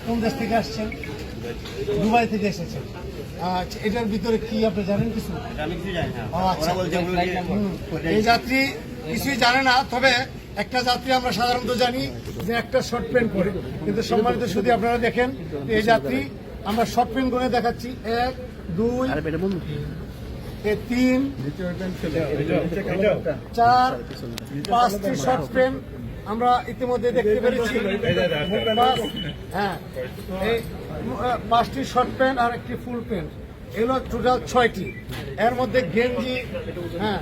কোন দেশ থেকে আসছেন? দুবাই থেকে এসেছেন। আচ্ছা, এটার ভিতরে কি আপনি জানেন কিছু? আচ্ছা, এই যাত্রী কিছুই জানে না, তবে একটা যাত্রী আমরা সাধারণত জানি যে একটা শর্ট প্যান্ট পরে, কিন্তু সম্মানিত শুধু আপনারা দেখেন এই যাত্রী আমরা শর্ট প্যান্ট করে দেখাচ্ছি। 1 2 3 4 5টি শর্ট প্যান্ট আমরা ইতিমধ্যে দেখতে পেরেছি। হ্যাঁ, এই 5টি শর্ট প্যান্ট আর একটি ফুল প্যান্ট, এগুলো টোটাল 6টি। এর মধ্যে গেঞ্জি, হ্যাঁ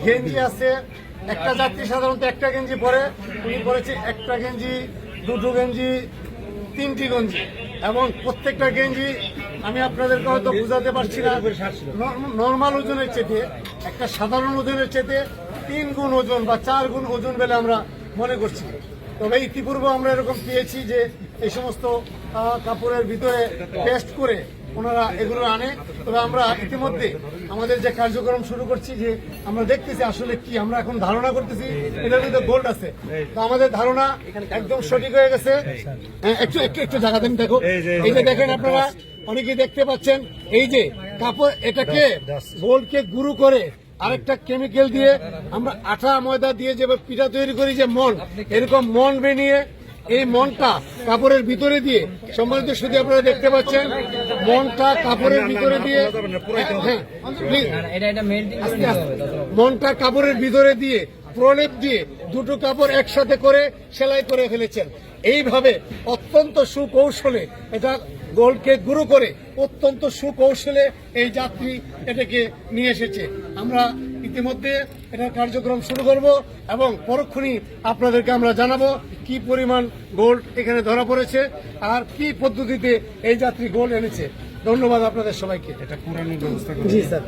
গেঞ্জি আছে। একটা যাত্রী সাধারণত একটা গেঞ্জি পরে, উনি পরেছে একটা গেঞ্জি, দুটো গেঞ্জি, 3টি গেঞ্জি, এবং প্রত্যেকটা গেঞ্জি আমি আপনাদেরকে হয়তো বুঝাতে পারছি না, নর্মাল ওজনের চেয়ে, একটা সাধারণ ওজনের চেয়ে 3 গুণ ওজন বা 4 গুণ ওজন বলে আমরা মনে করছি। তবে ইতিপূর্বে আমরা এরকম পেয়েছি যে এই সমস্ত কাপড়ের ভিতরে পেস্ট করে ওনারা এগুলো আনে। তবে আমরা ইতিমধ্যে আমাদের যে কার্যক্রম শুরু করছি, যে আমরা দেখতেছি আসলে কি, আমরা এখন ধারণা করতেছি এটার মধ্যে গোল্ড আছে। তো আমাদের ধারণা একদম সঠিক হয়ে গেছে। একটু জায়গা দেন, দেখো এই যে দেখেন আপনারা অনেকেই দেখতে পাচ্ছেন, এই যে কাপড়, এটাকে গোল্ডকে গুঁড়ো করে আরেকটা কেমিক্যাল দিয়ে আমরা আটা ময়দা দিয়ে যে পিঠা তৈরি করি, যে মন, এরকম মন বানিয়ে এই মনটা কাপড়ের ভিতরে দিয়ে, সম্মানিত শুধু আপনারা দেখতে পাচ্ছেন মনটা কাপড়ের ভিতরে দিয়ে, মনটা কাপড়ের ভিতরে দিয়ে প্রলেপ দিয়ে দুটো কাপড় একসাথে করে সেলাই করে ফেলেছেন। এইভাবে অত্যন্ত সুকৌশলে এটা গোল্ডকে গুঁড়ো করে অত্যন্ত সুকৌশলে এই যাত্রী এটাকে নিয়ে এসেছে। আমরা ইতিমধ্যে এটার কার্যক্রম শুরু করব এবং পরক্ষণই আপনাদেরকে আমরা জানাবো কি পরিমাণ গোল্ড এখানে ধরা পড়েছে আর কি পদ্ধতিতে এই যাত্রী গোল্ড এনেছে। ধন্যবাদ আপনাদের সবাইকে। এটা পুরানো ব্যবস্থা। জি স্যার।